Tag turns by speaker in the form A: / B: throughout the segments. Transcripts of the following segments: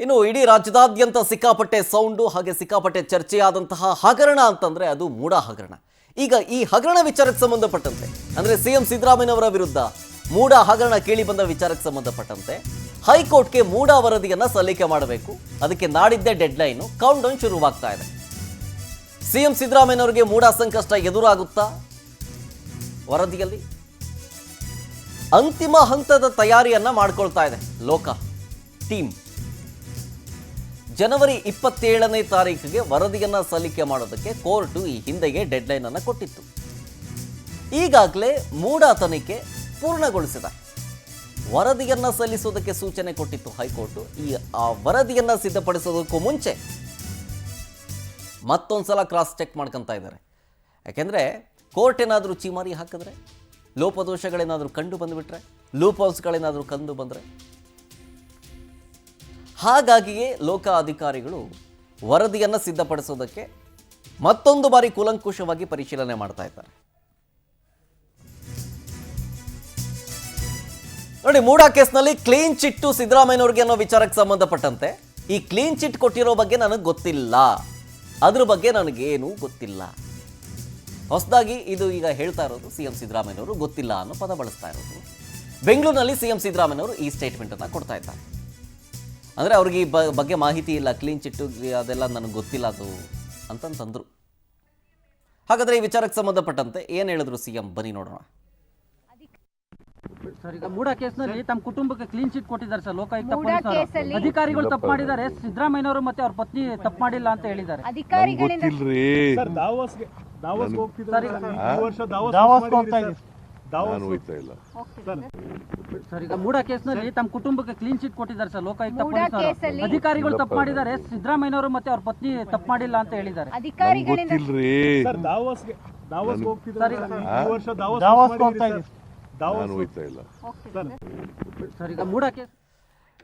A: ಇನ್ನು ಇಡೀ ರಾಜ್ಯದಾದ್ಯಂತ ಸಿಕ್ಕಾಪಟ್ಟೆ ಸೌಂಡು ಹಾಗೆ ಸಿಕ್ಕಾಪಟ್ಟೆ ಚರ್ಚೆಯಾದಂತಹ ಹಗರಣ ಅಂತಂದ್ರೆ ಅದು ಮೂಡಾ ಹಗರಣ. ಈಗ ಈ ಹಗರಣ ವಿಚಾರಕ್ಕೆ ಸಂಬಂಧಪಟ್ಟಂತೆ ಅಂದ್ರೆ ಸಿಎಂ ಸಿದ್ದರಾಮಯ್ಯನವರ ವಿರುದ್ಧ ಮೂಡಾ ಹಗರಣ ಕೇಳಿ ಬಂದ ವಿಚಾರಕ್ಕೆ ಸಂಬಂಧಪಟ್ಟಂತೆ ಹೈಕೋರ್ಟ್ಗೆ ಮೂಡಾ ವರದಿಯನ್ನ ಸಲ್ಲಿಕೆ ಮಾಡಬೇಕು. ಅದಕ್ಕೆ ನಾಡಿದ್ದೇ ಡೆಡ್ಲೈನ್, ಕೌಂಟ್ ಡೌನ್ ಶುರುವಾಗ್ತಾ ಇದೆ. ಸಿಎಂ ಸಿದ್ದರಾಮಯ್ಯನವರಿಗೆ ಮೂಡಾ ಸಂಕಷ್ಟ ಎದುರಾಗುತ್ತಾ? ವರದಿಯಲ್ಲಿ ಅಂತಿಮ ಹಂತದ ತಯಾರಿಯನ್ನ ಮಾಡ್ಕೊಳ್ತಾ ಇದೆ ಲೋಕ ಟೀಮ್. ಜನವರಿ 27ನೇ ತಾರೀಕಿಗೆ ವರದಿಯನ್ನ ಸಲ್ಲಿಕೆ ಮಾಡೋದಕ್ಕೆ ಕೋರ್ಟ್ ಈ ಹಿಂದೆಯೇ ಡೆಡ್ಲೈನ್ ಅನ್ನು ಕೊಟ್ಟಿತ್ತು. ಈಗಾಗಲೇ ಮೂಡಾ ತನಿಖೆ ಪೂರ್ಣಗೊಳಿಸಿದೆ. ವರದಿಯನ್ನ ಸಲ್ಲಿಸೋದಕ್ಕೆ ಸೂಚನೆ ಕೊಟ್ಟಿತ್ತು ಹೈಕೋರ್ಟ್. ಆ ವರದಿಯನ್ನ ಸಿದ್ಧಪಡಿಸೋದಕ್ಕೂ ಮುಂಚೆ ಮತ್ತೊಂದ್ಸಲ ಕ್ರಾಸ್ ಚೆಕ್ ಮಾಡ್ಕೊಂತ ಇದ್ದಾರೆ. ಯಾಕೆಂದ್ರೆ ಕೋರ್ಟ್ ಏನಾದರೂ ಚೀಮಾರಿ ಹಾಕಿದ್ರೆ, ಲೋಪದೋಷಗಳೇನಾದರೂ ಕಂಡು ಬಂದುಬಿಟ್ರೆ, ಲೂಪ್ ಹೌಸ್ಗಳೇನಾದರೂ ಕಂಡು ಬಂದರೆ, ಹಾಗಾಗಿಯೇ ಲೋಕ ಅಧಿಕಾರಿಗಳು ವರದಿಯನ್ನು ಸಿದ್ಧಪಡಿಸೋದಕ್ಕೆ ಮತ್ತೊಂದು ಬಾರಿ ಕೂಲಂಕುಷವಾಗಿ ಪರಿಶೀಲನೆ ಮಾಡ್ತಾ ಇದ್ದಾರೆ. ನೋಡಿ, ಮೂಡಾ ಕೇಸ್ನಲ್ಲಿ ಕ್ಲೀನ್ ಚಿಟ್ಟು ಸಿದ್ದರಾಮಯ್ಯನವ್ರಿಗೆ ಅನ್ನೋ ವಿಚಾರಕ್ಕೆ ಸಂಬಂಧಪಟ್ಟಂತೆ ಈ ಕ್ಲೀನ್ ಚಿಟ್ ಕೊಟ್ಟಿರೋ ಬಗ್ಗೆ ನನಗೆ ಗೊತ್ತಿಲ್ಲ, ಅದ್ರ ಬಗ್ಗೆ ನನಗೇನೂ ಗೊತ್ತಿಲ್ಲ. ಹೊಸದಾಗಿ ಇದು ಈಗ ಹೇಳ್ತಾ ಇರೋದು ಸಿಎಂ ಸಿದ್ದರಾಮಯ್ಯನವರು ಗೊತ್ತಿಲ್ಲ ಅನ್ನೋ ಪದ ಬಳಸ್ತಾ ಇರೋದು. ಬೆಂಗಳೂರಿನಲ್ಲಿ ಸಿಎಂ ಸಿದ್ದರಾಮಯ್ಯನವರು ಈ ಸ್ಟೇಟ್ಮೆಂಟ್ ಅನ್ನು ಕೊಡ್ತಾ ಇದ್ದಾರೆ. ಅಂದರೆ ಅವ್ರಿಗೆ ಈ ಬಗ್ಗೆ ಮಾಹಿತಿ ಇಲ್ಲ, ಕ್ಲೀನ್ ಚಿಟ್ಟು ಅದೆಲ್ಲ ನನಗೆ ಗೊತ್ತಿಲ್ಲ ಅದು ಅಂತಂತಂದ್ರು. ಹಾಗಾದ್ರೆ ಈ ವಿಚಾರಕ್ಕೆ ಸಂಬಂಧಪಟ್ಟಂತೆ ಏನು ಹೇಳಿದ್ರು ಸಿಎಂ, ಬನ್ನಿ ನೋಡೋಣ.
B: ಸರ್, ಈಗ ಮೂಡಾ ಕೇಸ್ನಲ್ಲಿ ತಮ್ಮ ಕುಟುಂಬಕ್ಕೆ ಕ್ಲೀನ್ ಚಿಟ್ ಕೊಟ್ಟಿದ್ದಾರೆ ಸರ್ ಲೋಕಾಯುಕ್ತ ಪೊಲೀಸರು. ಅಧಿಕಾರಿಗಳು ತಪ್ಪು ಮಾಡಿದ್ದಾರೆ, ಸಿದ್ದರಾಮಯ್ಯನವರು ಮತ್ತೆ ಅವ್ರ ಪತ್ನಿ ತಪ್ಪು ಮಾಡಿಲ್ಲ ಅಂತ ಹೇಳಿದ್ದಾರೆ. ಸರ್, ಈಗ ಮೂಡಾ ಕೇಸ್ನಲ್ಲಿ ತಮ್ಮ ಕುಟುಂಬಕ್ಕೆ ಕ್ಲೀನ್ ಚಿಟ್ ಕೊಟ್ಟಿದ್ದಾರೆ ಸರ್ ಲೋಕಾಯುಕ್ತ ಪೊಲೀಸರು. ಅಧಿಕಾರಿಗಳು ತಪ್ಪು ಮಾಡಿದ್ದಾರೆ, ಸಿದ್ದರಾಮಯ್ಯನವರು ಮತ್ತೆ ಅವ್ರ ಪತ್ನಿ ತಪ್ಪು ಮಾಡಿಲ್ಲ ಅಂತ ಹೇಳಿದ್ದಾರೆ. ಸರ್, ಈಗ ಮೂಡಾ ಕೇಸ್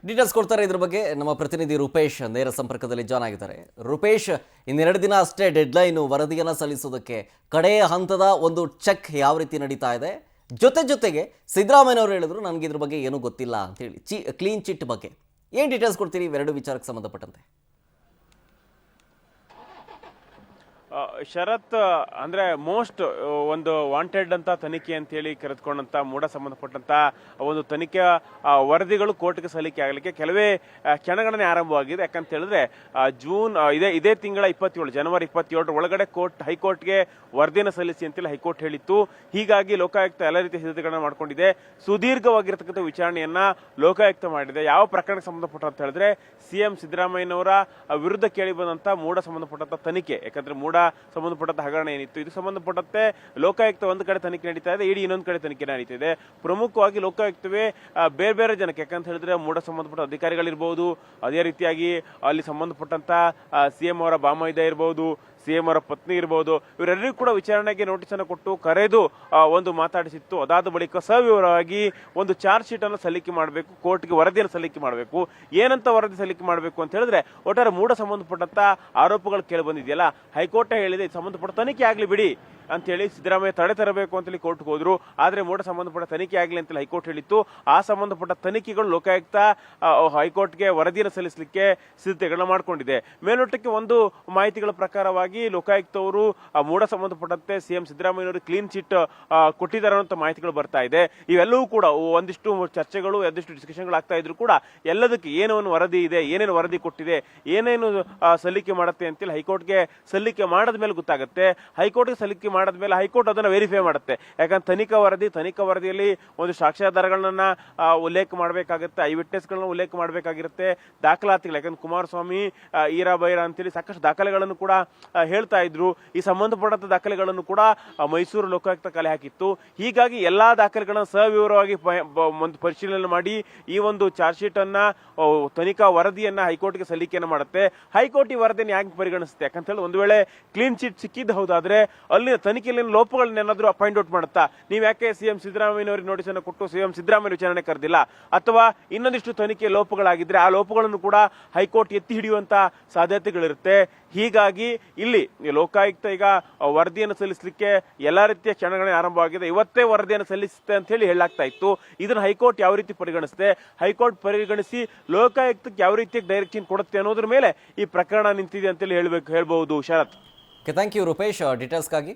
A: ಡೀಟೇಲ್ಸ್ ಕೊಡ್ತಾರೆ ಇದ್ರ ಬಗ್ಗೆ ನಮ್ಮ ಪ್ರತಿನಿಧಿ ರೂಪೇಶ್ ನೇರ ಸಂಪರ್ಕದಲ್ಲಿ ಜಾಯ್ನ್ ಆಗಿದ್ದಾರೆ. ರೂಪೇಶ್, ಇನ್ನೆರಡು ದಿನ ಅಷ್ಟೇ ಡೆಡ್ಲೈನು ವರದಿಯನ್ನು ಸಲ್ಲಿಸೋದಕ್ಕೆ. ಕಡೆಯ ಹಂತದ ಒಂದು ಚೆಕ್ ಯಾವ ರೀತಿ ನಡೀತಾ ಇದೆ? ಜೊತೆಗೆ ಸಿದ್ದರಾಮಯ್ಯನವರು ಹೇಳಿದ್ರು ನನಗೆ ಇದ್ರ ಬಗ್ಗೆ ಏನೂ ಗೊತ್ತಿಲ್ಲ ಅಂತೇಳಿ, ಕ್ಲೀನ್ ಚಿಟ್ ಬಗ್ಗೆ ಏನು ಡೀಟೇಲ್ಸ್ ಕೊಡ್ತೀರಿ ಇವೆರಡು ವಿಚಾರಕ್ಕೆ ಸಂಬಂಧಪಟ್ಟಂತೆ?
C: ಶರತ್, ಅಂದ್ರೆ ಮೋಸ್ಟ್ ಒಂದು ವಾಂಟೆಡ್ ಅಂತ ತನಿಖೆ ಅಂತ ಹೇಳಿ ಕರೆದುಕೊಂಡಂತ ಮೂಡ ಸಂಬಂಧಪಟ್ಟಂತ ಒಂದು ತನಿಖೆ ವರದಿಗಳು ಕೋರ್ಟ್ಗೆ ಸಲ್ಲಿಕೆ ಆಗಲಿಕ್ಕೆ ಕೆಲವೇ ಕ್ಷಣಗಣನೆ ಆರಂಭವಾಗಿದೆ. ಯಾಕಂತ ಹೇಳಿದ್ರೆ ಜೂನ್ ಇದೇ ತಿಂಗಳ 27 ಜನವರಿ 27 ಒಳಗಡೆ ಹೈಕೋರ್ಟ್ಗೆ ವರದಿಯನ್ನು ಸಲ್ಲಿಸಿ ಅಂತೇಳಿ ಹೈಕೋರ್ಟ್ ಹೇಳಿತ್ತು. ಹೀಗಾಗಿ ಲೋಕಾಯುಕ್ತ ಎಲ್ಲ ರೀತಿಯ ಸಿದ್ಧತೆಗಳನ್ನ ಮಾಡ್ಕೊಂಡಿದೆ. ಸುದೀರ್ಘವಾಗಿರ್ತಕ್ಕಂಥ ವಿಚಾರಣೆಯನ್ನ ಲೋಕಾಯುಕ್ತ ಮಾಡಿದೆ. ಯಾವ ಪ್ರಕರಣಕ್ಕೆ ಸಂಬಂಧಪಟ್ಟ ಅಂತ ಹೇಳಿದ್ರೆ ಸಿಎಂ ಸಿದ್ದರಾಮಯ್ಯನವರ ವಿರುದ್ಧ ಕೇಳಿ ಬಂದಂತ ಮೂಡ ಸಂಬಂಧಪಟ್ಟಂತ ತನಿಖೆ. ಯಾಕಂದ್ರೆ ಮೂಡ ಸಂಬಂಧಪಟ್ಟಂತ ಹಗರಣ ಏನಿತ್ತು, ಇದು ಸಂಬಂಧಪಟ್ಟಂತೆ ಲೋಕಾಯುಕ್ತ ಒಂದು ಕಡೆ ತನಿಖೆ ನಡೀತಾ ಇದೆ, ಇಡೀ ಇನ್ನೊಂದು ಕಡೆ ತನಿಖೆ ನಡೀತಿದೆ. ಪ್ರಮುಖವಾಗಿ ಲೋಕಾಯುಕ್ತವೇ ಬೇರೆ ಬೇರೆ ಜನಕ್ಕೆ, ಯಾಕಂತ ಹೇಳಿದ್ರೆ ಮೂಡ ಸಂಬಂಧಪಟ್ಟ ಅಧಿಕಾರಿಗಳಿರ್ಬಹುದು, ಅದೇ ರೀತಿಯಾಗಿ ಅಲ್ಲಿ ಸಂಬಂಧಪಟ್ಟಂತ ಸಿಎಂ ಅವರ ಬಾಮೈದ ಇರಬಹುದು, ಸಿಎಂ ಅವರ ಪತ್ನಿ ಇರಬಹುದು, ಇವರೆಲ್ಲರಿಗೂ ಕೂಡ ವಿಚಾರಣೆಗೆ ನೋಟಿಸ್ ಅನ್ನು ಕೊಟ್ಟು ಕರೆದು ಒಂದು ಮಾತಾಡಿಸಿತ್ತು. ಅದಾದ ಬಳಿಕ ಸವಿವರವಾಗಿ ಒಂದು ಚಾರ್ಜ್ ಶೀಟ್ ಅನ್ನು ಸಲ್ಲಿಕೆ ಮಾಡಬೇಕು, ಕೋರ್ಟ್ಗೆ ವರದಿಯನ್ನು ಸಲ್ಲಿಕೆ ಮಾಡಬೇಕು. ಏನಂತ ವರದಿ ಸಲ್ಲಿಕೆ ಮಾಡಬೇಕು ಅಂತ ಹೇಳಿದ್ರೆ, ಒಟ್ಟಾರೆ ಮೂಡ ಸಂಬಂಧಪಟ್ಟಂತ ಆರೋಪಗಳು ಕೇಳಿ ಬಂದಿದೆಯಲ್ಲ, ಹೈಕೋರ್ಟ್ ಹೇಳಿದೆ ಸಂಬಂಧಪಟ್ಟ ತನಿಖೆ ಆಗ್ಲಿ ಬಿಡಿ ಅಂತ ಹೇಳಿ ಸಿದ್ದರಾಮಯ್ಯ ತಡೆ ತರಬೇಕು ಅಂತೇಳಿ ಕೋರ್ಟ್ಗೆ ಹೋದ್ರು. ಆದ್ರೆ ಮೂಡ ಸಂಬಂಧಪಟ್ಟ ತನಿಖೆ ಆಗಲಿ ಅಂತೇಳಿ ಹೈಕೋರ್ಟ್ ಹೇಳಿತ್ತು. ಆ ಸಂಬಂಧಪಟ್ಟ ತನಿಖೆಗಳು ಲೋಕಾಯುಕ್ತ ಹೈಕೋರ್ಟ್ಗೆ ವರದಿಯನ್ನು ಸಲ್ಲಿಸಲಿಕ್ಕೆ ಸಿದ್ಧತೆಗಳನ್ನ ಮಾಡ್ಕೊಂಡಿದೆ. ಮೇಲ್ನೋಟಕ್ಕೆ ಒಂದು ಮಾಹಿತಿಗಳ ಪ್ರಕಾರವಾಗಿ ಲೋಕಾಯುಕ್ತ ಅವರು ಮೂಡ ಸಂಬಂಧಪಟ್ಟಂತೆ ಸಿಎಂ ಸಿದ್ದರಾಮಯ್ಯನವರು ಕ್ಲೀನ್ ಚಿಟ್ ಕೊಟ್ಟಿದ್ದಾರೆ ಅಂತ ಮಾಹಿತಿಗಳು ಬರ್ತಾ ಇದೆ. ಇವೆಲ್ಲವೂ ಕೂಡ ಒಂದಿಷ್ಟು ಚರ್ಚೆಗಳು, ಒಂದಿಷ್ಟು ಡಿಸ್ಕಷನ್ಗಳು ಆಗ್ತಾ ಇದ್ರು ಕೂಡ ಎಲ್ಲದಕ್ಕೆ ಏನೇನು ವರದಿ ಇದೆ, ಏನೇನು ವರದಿ ಕೊಟ್ಟಿದೆ, ಏನೇನು ಸಲ್ಲಿಕೆ ಮಾಡುತ್ತೆ ಅಂತೇಳಿ ಹೈಕೋರ್ಟ್ಗೆ ಸಲ್ಲಿಕೆ ಮಾಡದ ಮೇಲೆ ಗೊತ್ತಾಗುತ್ತೆ. ಹೈಕೋರ್ಟ್ಗೆ ಸಲ್ಲಿಕೆ ಮಾಡಿದ್ಮೇಲೆ ಹೈಕೋರ್ಟ್ ಅದನ್ನ ವೆರಿಫೈ ಮಾಡುತ್ತೆ. ಯಾಕಂದ್ರೆ ತನಿಖಾ ವರದಿಯಲ್ಲಿ ಒಂದು ಸಾಕ್ಷ್ಯಾಧಾರಗಳನ್ನ ಉಲ್ಲೇಖ ಮಾಡಬೇಕಾಗುತ್ತೆ, ಐ ವಿಟ್ನೆಸ್ಗಳನ್ನ ಉಲ್ಲೇಖ ಮಾಡಬೇಕಾಗಿರುತ್ತೆ, ದಾಖಲಾತಿಗಳು. ಯಾಕಂದ್ರೆ ಕುಮಾರಸ್ವಾಮಿ ಈರಾ ಬೈರಾ ಅಂತೇಳಿ ಸಾಕಷ್ಟು ದಾಖಲೆಗಳನ್ನು ಕೂಡ ಹೇಳ್ತಾ ಇದ್ರು. ಈ ಸಂಬಂಧಪಟ್ಟಂತ ದಾಖಲೆಗಳನ್ನು ಕೂಡ ಮೈಸೂರು ಲೋಕಾಯುಕ್ತ ಕಲೆ ಹಾಕಿತ್ತು. ಹೀಗಾಗಿ ಎಲ್ಲಾ ದಾಖಲೆಗಳನ್ನ ಸವಿವರವಾಗಿ ಒಂದು ಪರಿಶೀಲನೆ ಮಾಡಿ ಈ ಒಂದು ಚಾರ್ಜ್ ಶೀಟ್ ಅನ್ನ, ತನಿಖಾ ವರದಿಯನ್ನ ಹೈಕೋರ್ಟ್ಗೆ ಸಲ್ಲಿಕೆಯನ್ನು ಮಾಡುತ್ತೆ. ಹೈಕೋರ್ಟ್ ಈ ವರದಿಯನ್ನು ಯಾಕೆ ಪರಿಗಣಿಸುತ್ತೆ? ಯಾಕಂತ ಹೇಳಿ ಒಂದು ವೇಳೆ ಕ್ಲೀನ್ ಚಿಟ್ ಸಿಕ್ಕಿದ್ದು ಹೌದಾದ್ರೆ ಅಲ್ಲಿನ ತನಿಖೆಯಲ್ಲಿ ಲೋಪಗಳನ್ನೇನಾದ್ರೂ ಪಾಯಿಂಟ್ ಔಟ್ ಮಾಡುತ್ತಾ? ನೀವು ಯಾಕೆ ಸಿಎಂ ಸಿದ್ದರಾಮಯ್ಯನವರಿಗೆ ನೋಟಿಸ್ ಅನ್ನು ಕೊಟ್ಟು ಸಿಎಂ ಸಿದ್ದರಾಮಯ್ಯ ವಿಚಾರಣೆ ಕರೆದಿಲ್ಲ? ಅಥವಾ ಇನ್ನೊಂದಿಷ್ಟು ತನಿಖೆ ಲೋಪಗಳಾಗಿದ್ರೆ ಆ ಲೋಪಗಳನ್ನು ಕೂಡ ಹೈಕೋರ್ಟ್ ಎತ್ತಿ ಹಿಡಿಯುವಂತ ಸಾಧ್ಯತೆಗಳಿರುತ್ತೆ. ಹೀಗಾಗಿ ಇಲ್ಲಿ ಲೋಕಾಯುಕ್ತ ಈಗ ವರದಿಯನ್ನು ಸಲ್ಲಿಸಲಿಕ್ಕೆ ಎಲ್ಲಾ ರೀತಿಯ ಕ್ಷಣಗಳೇ ಆರಂಭವಾಗಿದೆ. ಇವತ್ತೇ ವರದಿಯನ್ನು ಸಲ್ಲಿಸುತ್ತೆ ಅಂತ ಹೇಳಿ ಹೇಳಲಾಗ್ತಾ ಇತ್ತು. ಇದನ್ನು ಹೈಕೋರ್ಟ್ ಯಾವ ರೀತಿ ಪರಿಗಣಿಸುತ್ತೆ, ಹೈಕೋರ್ಟ್ ಪರಿಗಣಿಸಿ ಲೋಕಾಯುಕ್ತಕ್ಕೆ ಯಾವ ರೀತಿಯ ಡೈರೆಕ್ಷನ್ ಕೊಡುತ್ತೆ ಅನ್ನೋದ್ರ ಮೇಲೆ ಈ ಪ್ರಕರಣ ನಿಂತಿದೆ ಅಂತೇಳಿ ಹೇಳ್ಬಹುದು. Sharath.
A: Okay, thank you Rupesh ಡೀಟೇಲ್ಸ್ಗಾಗಿ.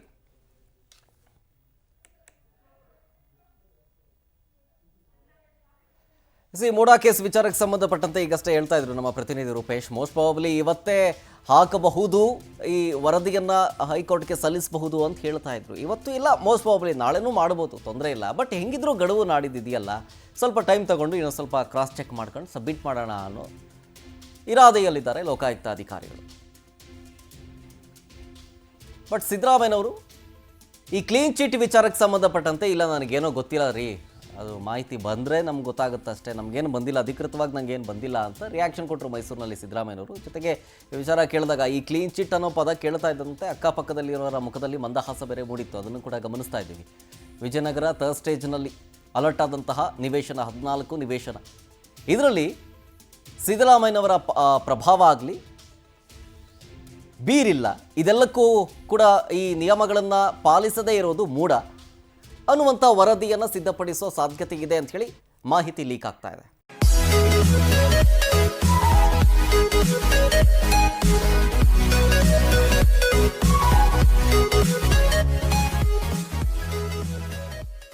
A: ಮೂಡಾ ಕೇಸ್ ವಿಚಾರಕ್ಕೆ ಸಂಬಂಧಪಟ್ಟಂತೆ ಈಗಷ್ಟೇ ಹೇಳ್ತಾ ಇದ್ರು ನಮ್ಮ ಪ್ರತಿನಿಧಿ ರೂಪೇಶ್, ಮೋಸ್ಟ್ ಪ್ರಾಬಬ್ಲಿ ಇವತ್ತೇ ಹಾಕಬಹುದು, ಈ ವರದಿಯನ್ನು ಹೈಕೋರ್ಟ್ಗೆ ಸಲ್ಲಿಸಬಹುದು ಅಂತ ಹೇಳ್ತಾ ಇದ್ರು. ಇವತ್ತು ಇಲ್ಲ, ಮೋಸ್ಟ್ ಪ್ರಾಬಬ್ಲಿ ನಾಳೆನೂ ಮಾಡ್ಬೋದು, ತೊಂದರೆ ಇಲ್ಲ. ಬಟ್ ಹೆಂಗಿದ್ರು ಗಡುವು ನಾಡಿದ್ದಿದೆಯಲ್ಲ, ಸ್ವಲ್ಪ ಟೈಮ್ ತಗೊಂಡು ಇನ್ನೊಂದು ಸ್ವಲ್ಪ ಕ್ರಾಸ್ ಚೆಕ್ ಮಾಡ್ಕೊಂಡು ಸಬ್ಮಿಟ್ ಮಾಡೋಣ ಅನ್ನೋ ಇರಾದೆಯಲ್ಲಿದ್ದಾರೆ ಲೋಕಾಯುಕ್ತ ಅಧಿಕಾರಿಗಳು. ಬಟ್ ಸಿದ್ದರಾಮಯ್ಯನವರು ಈ ಕ್ಲೀನ್ ಚಿಟ್ ವಿಚಾರಕ್ಕೆ ಸಂಬಂಧಪಟ್ಟಂತೆ ಇಲ್ಲ ನನಗೇನೋ ಗೊತ್ತಿಲ್ಲ ರೀ, ಅದು ಮಾಹಿತಿ ಬಂದರೆ ನಮ್ಗೆ ಗೊತ್ತಾಗುತ್ತೆ ಅಷ್ಟೇ, ನಮಗೇನು ಬಂದಿಲ್ಲ, ಅಧಿಕೃತವಾಗಿ ನನಗೇನು ಬಂದಿಲ್ಲ ಅಂತ ರಿಯಾಕ್ಷನ್ ಕೊಟ್ಟರು ಮೈಸೂರಿನಲ್ಲಿ ಸಿದ್ದರಾಮಯ್ಯನವರು. ಜೊತೆಗೆ ಈ ವಿಚಾರ ಕೇಳಿದಾಗ ಈ ಕ್ಲೀನ್ ಚಿಟ್ ಅನ್ನೋ ಪದ ಕೇಳ್ತಾ ಇದ್ದಂತೆ ಅಕ್ಕಪಕ್ಕದಲ್ಲಿರೋರ ಮುಖದಲ್ಲಿ ಮಂದಹಾಸ ಬೇರೆ ಮೂಡಿತ್ತು, ಅದನ್ನು ಕೂಡ ಗಮನಿಸ್ತಾ ಇದ್ದೀವಿ. ವಿಜಯನಗರ ಥರ್ಡ್ ಸ್ಟೇಜ್ನಲ್ಲಿ ಅಲರ್ಟ್ ಆದಂತಹ ನಿವೇಶನ 14 ನಿವೇಶನ, ಇದರಲ್ಲಿ ಸಿದ್ದರಾಮಯ್ಯನವರ ಪ್ರಭಾವ ಆಗಲಿ ಬೀರಿಲ್ಲ, ಇದೆಲ್ಲಕ್ಕೂ ಕೂಡ ಈ ನಿಯಮಗಳನ್ನು ಪಾಲಿಸದೇ ಇರೋದು ಮೂಢ ಅನ್ನುವಂಥ ವರದಿಯನ್ನು ಸಿದ್ಧಪಡಿಸೋ ಸಾಧ್ಯತೆ ಇದೆ ಅಂತ ಹೇಳಿ ಮಾಹಿತಿ ಲೀಕ್ ಆಗ್ತಾ ಇದೆ.